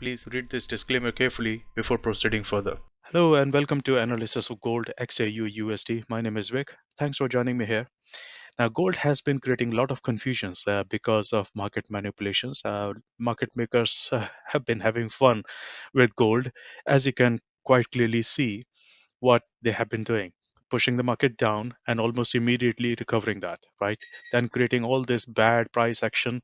Please read this disclaimer carefully before proceeding further. Hello and welcome to Analysis of Gold XAUUSD. My name is Vic. Thanks for joining me here. Now, gold has been creating a lot of confusions because of market manipulations. Market makers have been having fun with gold, as you can quite clearly see what they have been doing. Pushing the market down and almost immediately recovering that, right? Then creating all this bad price action,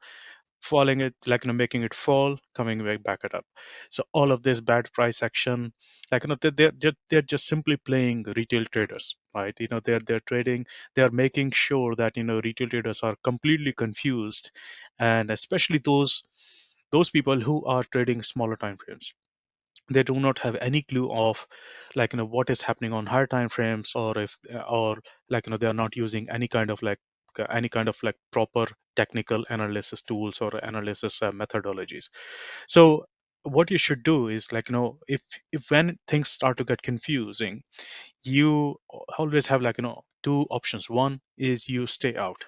falling it, making it fall, coming back it up. So all of this bad price action, they're just simply playing retail traders, right? They're trading, they're making sure that retail traders are completely confused, and especially those people who are trading smaller time frames. They do not have any clue of what is happening on higher time frames, or if or they are not using any kind of proper technical analysis tools or analysis methodologies. So what you should do is if when things start to get confusing, you always have two options. One is you stay out.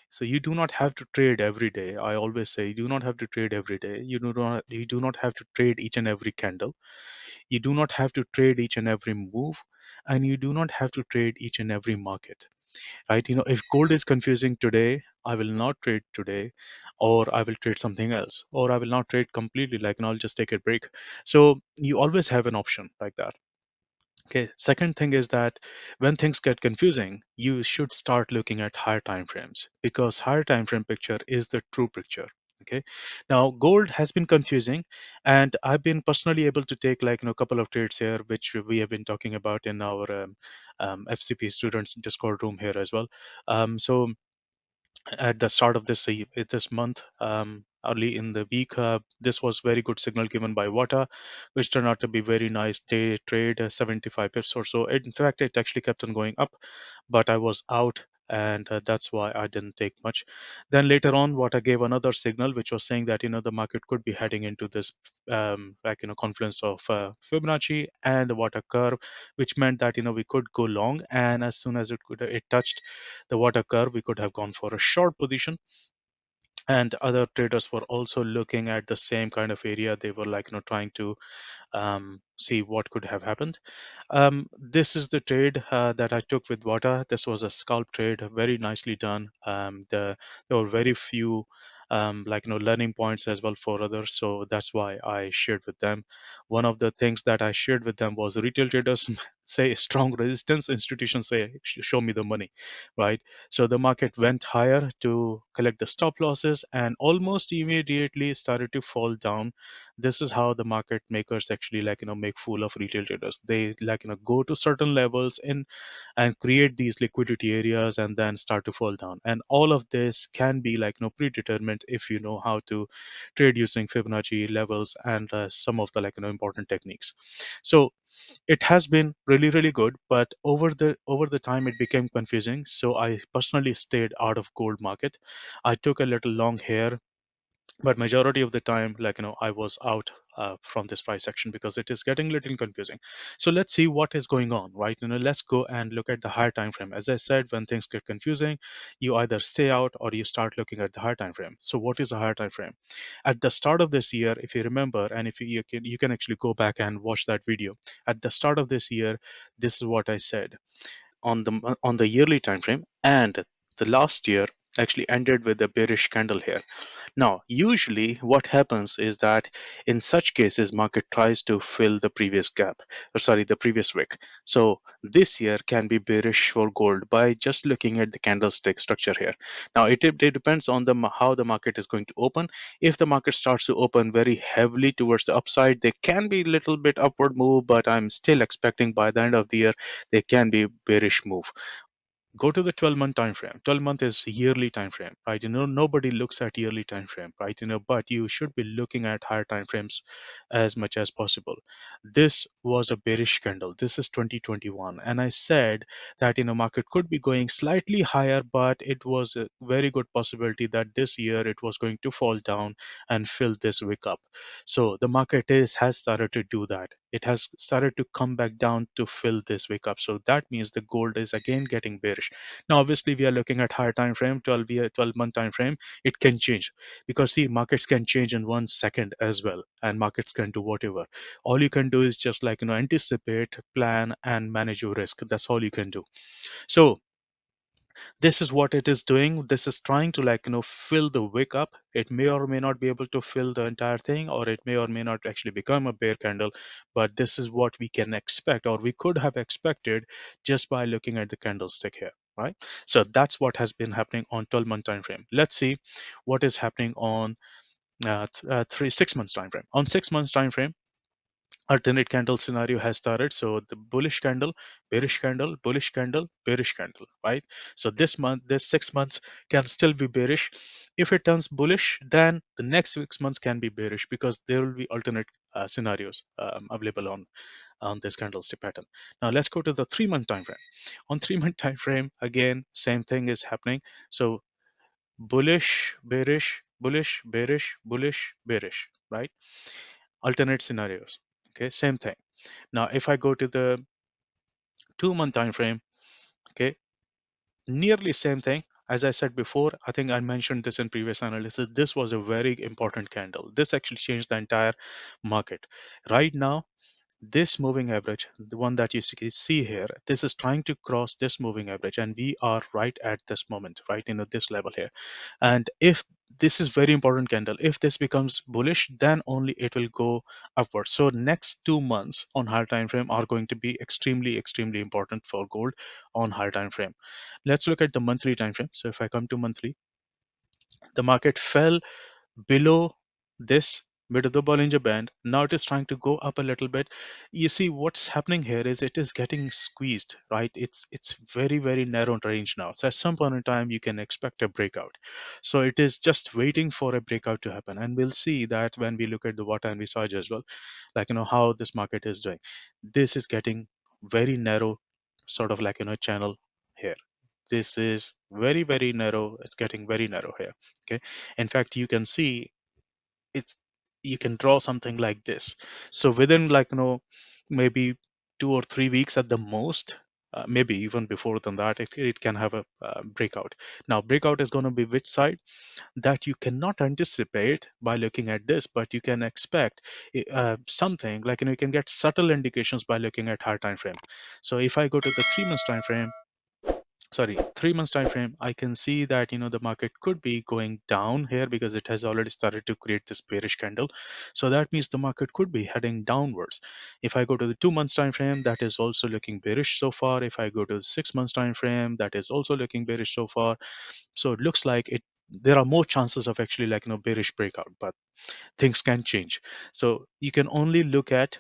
So you do not have to trade every day. I always say you do not have to trade every day. You do not have to trade each and every candle. You do not have to trade each and every move, and you do not have to trade each and every market, right? If gold is confusing today, I will not trade today, or I will trade something else, or I will not trade completely, and I'll just take a break. So you always have an option like that. Okay, second thing is that when things get confusing, you should start looking at higher time frames, because higher time frame picture is the true picture. Okay, now gold has been confusing, and I've been personally able to take a couple of trades here, which we have been talking about in our FCP students Discord room here as well. So at the start of this month, early in the week, this was very good signal given by Wata, which turned out to be very nice day trade, 75 pips or so. In fact, it actually kept on going up, but I was out, and that's why I didn't take much. Then later on, Wata gave another signal, which was saying that the market could be heading into this confluence of Fibonacci and the Wata curve, which meant that we could go long, and as soon as it touched the Wata curve, we could have gone for a short position. And other traders were also looking at the same kind of area. They were trying to see what could have happened. This is the trade that I took with Wata. This was a scalp trade, very nicely done. There were very few learning points as well for others, so that's why I shared with them. One of the things that I shared with them was retail traders say strong resistance, institutions say show me the money, right? So the market went higher to collect the stop losses and almost immediately started to fall down. This is how the market makers actually make fool of retail traders. They go to certain levels in and create these liquidity areas and then start to fall down, and all of this can be predetermined if you know how to trade using Fibonacci levels and some of the important techniques. So it has been really really good, but over the time it became confusing, so I personally stayed out of gold market. I took a little long here, but majority of the time I was out from this price action because it is getting a little confusing. So let's see what is going on, right? Let's go and look at the higher time frame. As I said, when things get confusing, you either stay out or you start looking at the higher time frame. So what is a higher time frame? At the start of this year, if you remember, and if you can actually go back and watch that video. At the start of this year, this is what I said on the yearly time frame, and the last year actually ended with a bearish candle here. Now, usually what happens is that in such cases, market tries to fill the previous gap, or sorry, the previous wick. So this year can be bearish for gold by just looking at the candlestick structure here. Now, it depends on how the market is going to open. If the market starts to open very heavily towards the upside, there can be a little bit upward move, but I'm still expecting by the end of the year, there can be bearish move. Go to the 12-month time frame. 12-month is yearly time frame, right? Nobody looks at yearly time frame, right? But you should be looking at higher time frames as much as possible. This was a bearish candle. This is 2021, and I said that market could be going slightly higher, but it was a very good possibility that this year it was going to fall down and fill this wick up. So the market has started to do that. It has started to come back down to fill this wick up. So that means the gold is again getting bearish. bearish. Now obviously we are looking at higher time frame, 12-month time frame. It can change, because see, markets can change in 1 second as well, and markets can do whatever. All you can do is just like, anticipate, plan, and manage your risk. That's all you can do. So this is what it is doing. This is trying to, like, fill the wick up. It may or may not be able to fill the entire thing, or it may or may not actually become a bear candle. But this is what we can expect, or we could have expected, just by looking at the candlestick here, right? So that's what has been happening on 12-month time frame. Let's see what is happening on 6 months time frame. On 6 months time frame, alternate candle scenario has started. So the bullish candle, bearish candle, bullish candle, bearish candle, right? So this 6 months can still be bearish. If it turns bullish, then the next 6 months can be bearish, because there will be alternate scenarios available on this candlestick pattern. Now let's go to the 3 month time frame. On 3 month time frame, again, same thing is happening. So bullish, bearish, bullish, bearish, bullish, bearish, right? Alternate scenarios. Okay, same thing. Now, if I go to the 2 month time frame, okay, nearly same thing. As I said before, I think I mentioned this in previous analysis. This was a very important candle. This actually changed the entire market. Right now, this moving average, the one that you see here, this is trying to cross this moving average, and we are right at this moment, right, this level here. And if this is very important candle, if this becomes bullish, then only it will go upwards. So next 2 months on higher time frame are going to be extremely important for gold on higher time frame. Let's look at the monthly time frame. So if I come to monthly, the market fell below this mid of the Bollinger Band. Now it is trying to go up a little bit. You see what's happening here is it is getting squeezed, right? It's very narrow range now. So at some point in time you can expect a breakout. So it is just waiting for a breakout to happen, and we'll see that when we look at the water and visage as well, like, how this market is doing. This is getting very narrow, sort of like, channel here. This is very narrow. It's getting very narrow here. Okay, in fact, you can see it's, you can draw something like this. So within, like, maybe 2 or 3 weeks at the most, maybe even before than that, it can have a breakout. Now breakout is going to be which side, that you cannot anticipate by looking at this, but you can expect something like, you can get subtle indications by looking at higher time frame. So if I go to the 3 months time frame, sorry, 3 months time frame, I can see that, the market could be going down here, because it has already started to create this bearish candle. So that means the market could be heading downwards. If I go to the 2 months time frame, that is also looking bearish so far. If I go to the 6 months time frame, that is also looking bearish so far. So it looks like there are more chances of actually, like, bearish breakout, but things can change. So you can only look at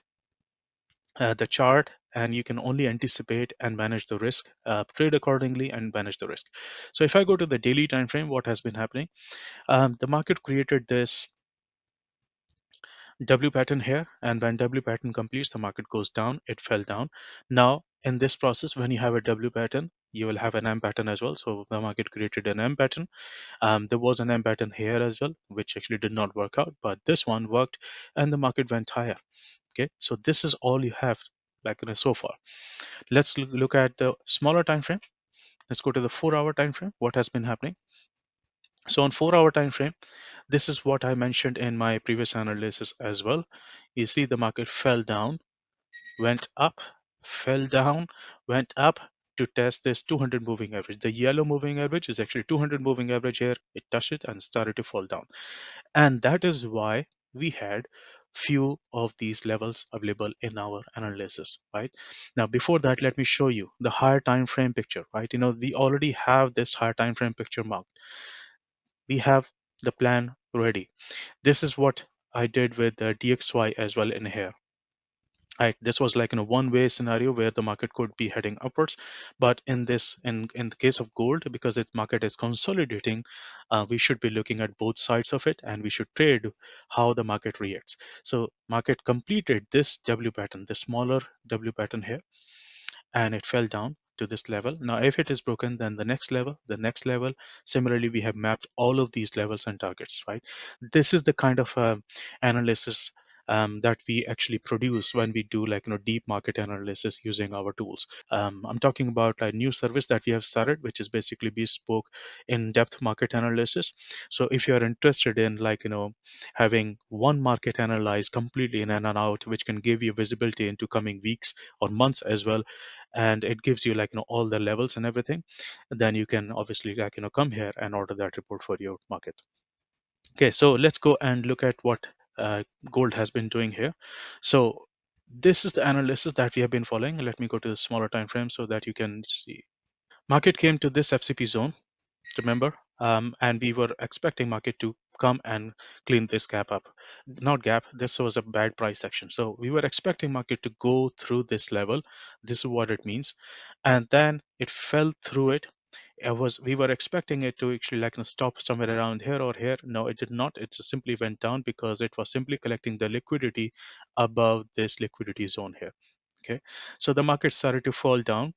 the chart, and you can only anticipate and manage the risk, trade accordingly and manage the risk. So if I go to the daily time frame, what has been happening, the market created this W pattern here, and when W pattern completes, the market goes down. It fell down. Now in this process, when you have a W pattern, you will have an M pattern as well. So the market created an M pattern. There was an M pattern here as well, which actually did not work out, but this one worked, and the market went higher. Okay, so this is all you have, like, so far. Let's look at the smaller time frame. Let's go to the 4 hour time frame. What has been happening? So on 4 hour time frame, this is what I mentioned in my previous analysis as well. You see the market fell down, went up, fell down, went up to test this 200 moving average. The yellow moving average is actually 200 moving average here. It touched it and started to fall down. And that is why we had few of these levels available in our analysis, right? Now before that, let me show you the higher time frame picture, right? We already have this higher time frame picture marked. We have the plan ready. This is what I did with the DXY as well in here. Right, this was like in a one-way scenario where the market could be heading upwards, but in the case of gold, because its market is consolidating, we should be looking at both sides of it, and we should trade how the market reacts. So market completed this W pattern, the smaller W pattern here, and it fell down to this level. Now if it is broken, then the next level, the next level. Similarly, we have mapped all of these levels and targets, right? This is the kind of analysis that we actually produce when we do like deep market analysis using our tools. I'm talking about a new service that we have started, which is basically bespoke in-depth market analysis. So if you are interested in having one market analyzed completely in and out, which can give you visibility into coming weeks or months as well, and it gives you all the levels and everything, then you can obviously come here and order that report for your market. Okay, so let's go and look at what gold has been doing here. So this is the analysis that we have been following. Let me go to the smaller time frame so that you can see. Market came to this FCP zone, remember, and we were expecting market to come and clean this gap up. Not gap, this was a bad price action. So we were expecting market to go through this level. This is what it means. And then it fell through it. We were expecting it to actually stop somewhere around here or here. No, it did not. It just simply went down because it was simply collecting the liquidity above this liquidity zone here. Okay, so the market started to fall down.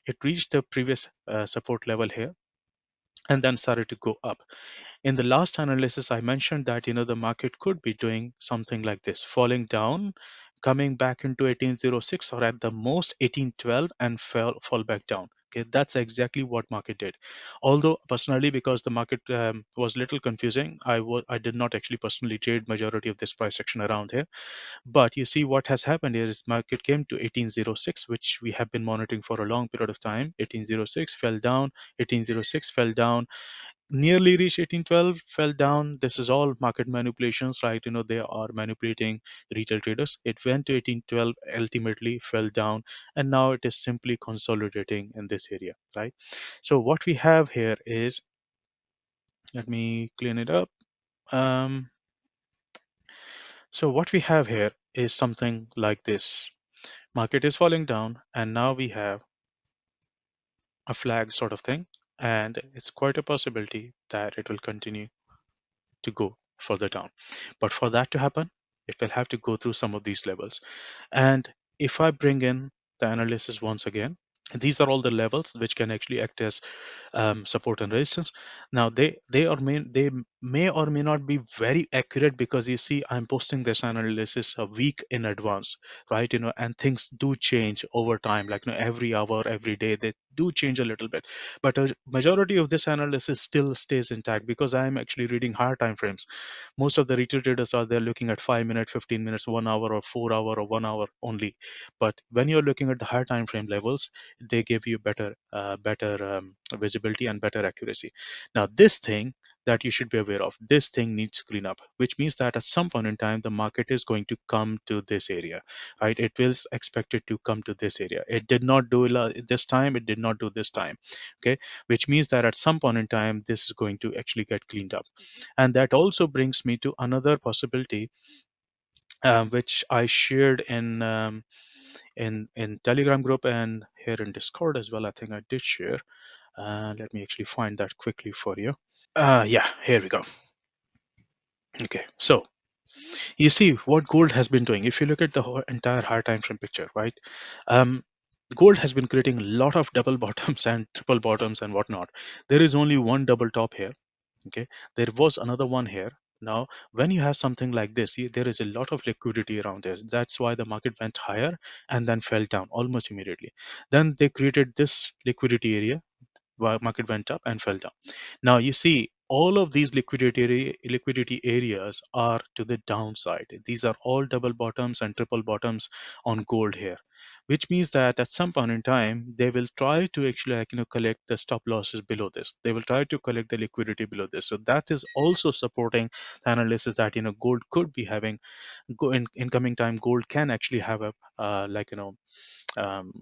It reached the previous support level here and then started to go up. In the last analysis, I mentioned that the market could be doing something like this, falling down, coming back into 1806 or at the most 1812 and fall back down. Okay, that's exactly what market did. Although personally, because the market was little confusing, I did not actually personally trade majority of this price action around here. But you see what has happened here is market came to 1806, which we have been monitoring for a long period of time. 1806 fell down, 1806 fell down, nearly reached 1812, fell down. This is all market manipulations, right? They are manipulating retail traders. It went to 1812, ultimately fell down, and now it is simply consolidating in this area, right? So what we have here is, let me clean it up. um, so what we have here is something like this. Market is falling down, and now we have a flag sort of thing, and it's quite a possibility that it will continue to go further down. But for that to happen, it will have to go through some of these levels. And if I bring in the analysis once again, these are all the levels which can actually act as support and resistance. Now they may or may not be very accurate, because you see I'm posting this analysis a week in advance, right? And things do change over time, like every hour, every day they do change a little bit. But a majority of this analysis still stays intact because I'm actually reading higher time frames. Most of the retail traders are there looking at 5 minutes, 15 minutes, 1 hour, or 4 hour, or 1 hour only. But when you're looking at the higher time frame levels, they give you better visibility and better accuracy. Now this thing that you should be aware of, this thing needs cleanup, which means that at some point in time the market is going to come to this area, right? It was expected to come to this area. It did not do this time, it did not do this time. Okay, which means that at some point in time this is going to actually get cleaned up. And that also brings me to another possibility, which I shared in Telegram group and here in Discord as well. I think I did share. Let me actually find that quickly for you. Yeah, here we go. Okay, so you see what gold has been doing. If you look at the whole entire high time frame picture, right? Um, Gold has been creating a lot of double bottoms and triple bottoms and whatnot. There is only one double top here. Okay, there was another one here. Now when you have something like this, there is a lot of liquidity around there. That's why the market went higher and then fell down almost immediately. Then they created this liquidity area where market went up and fell down. Now you see all of these liquidity areas are to the downside. These are all double bottoms and triple bottoms on gold here, which means that at some point in time they will try to actually collect the stop losses below this. They will try to collect the liquidity below this. So that is also supporting the analysis that gold could be having in coming time. Gold can actually have a um,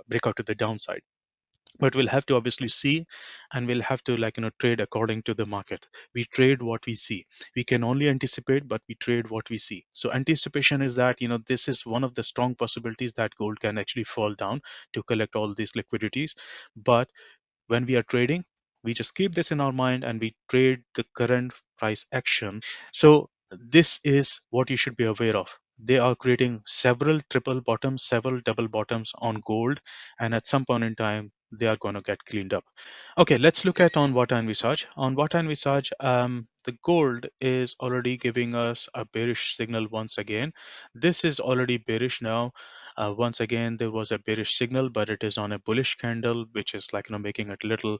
breakout to the downside, but we'll have to obviously see, and we'll have to trade according to the market. We trade what we see. We can only anticipate, but we trade what we see. So anticipation is that this is one of the strong possibilities that gold can actually fall down to collect all these liquidities. But when we are trading, we just keep this in our mind and we trade the current price action. So this is what you should be aware of. They are creating several triple bottoms, several double bottoms on gold, and at some point in time they are going to get cleaned up. Okay, let's look at on Watt and Visage. On Watt and Visage, the gold is already giving us a bearish signal once again. This is already bearish now. Once again, there was a bearish signal, but it is on a bullish candle, which is like making it a little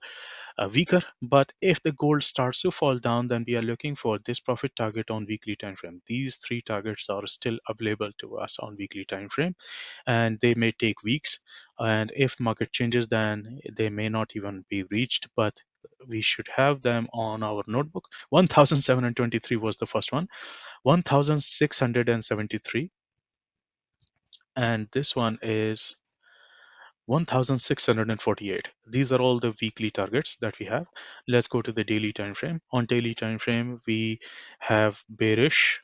weaker. But if the gold starts to fall down, then we are looking for this profit target on weekly time frame. These three targets are still available to us on weekly time frame, and they may take weeks. And if market changes, then they may not even be reached, but we should have them on our notebook. 1723 was the first one, 1673, and this one is 1648. These are all the weekly targets that we have. Let's go to the daily time frame. On daily time frame, we have bearish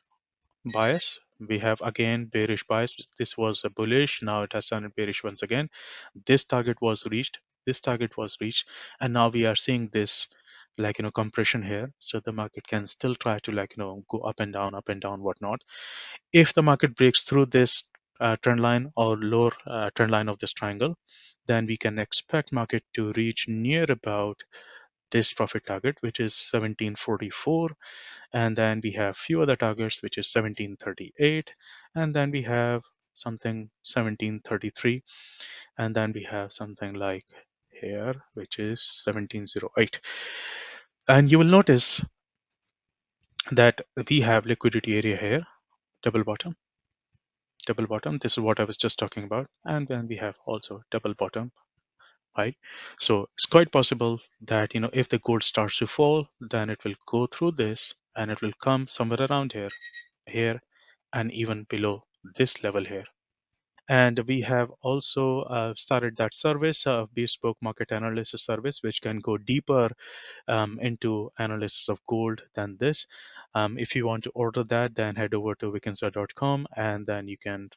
bias. We have again bearish bias. This was a bullish, now it has turned bearish once again. This target was reached, this target was reached, and now we are seeing this compression here. So the market can still try to go up and down, whatnot. If the market breaks through this trend line or lower trend line of this triangle, then we can expect market to reach near about this profit target, which is 1744. And then we have few other targets, which is 1738, and then we have something 1733, and then we have something like here, which is 1708. And you will notice that we have liquidity area here, double bottom, double bottom. This is what I was just talking about. And then we have also double bottom, right? So it's quite possible that, if the gold starts to fall, then it will go through this and it will come somewhere around here, here, and even below this level here. And we have also started that service, bespoke market analysis service, which can go deeper into analysis of gold than this. If you want to order that, then head over to Vikinsa.com, and then you can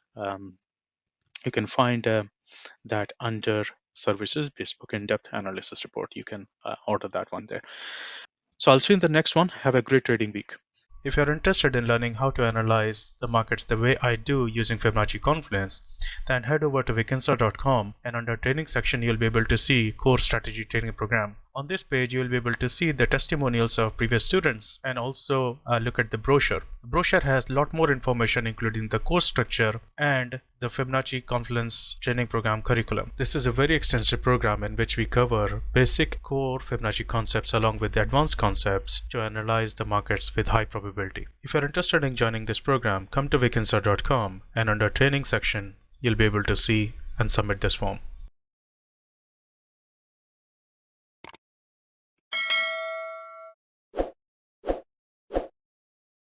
find that under services, bespoke in-depth analysis report. You can order that one there. So I'll see you in the next one. Have a great trading week. If you're interested in learning how to analyze the markets the way I do using Fibonacci Confluence, then head over to Vikinsa.com, and under training section you'll be able to see Core Strategy Training Program. On this page you'll be able to see the testimonials of previous students and also look at the brochure. The brochure has a lot more information, including the course structure and the Fibonacci Confluence Training Program curriculum. This is a very extensive program in which we cover basic core Fibonacci concepts along with the advanced concepts to analyze the markets with high probability. If you're interested in joining this program, come to Vikinsa.com, and under training section you'll be able to see and submit this form.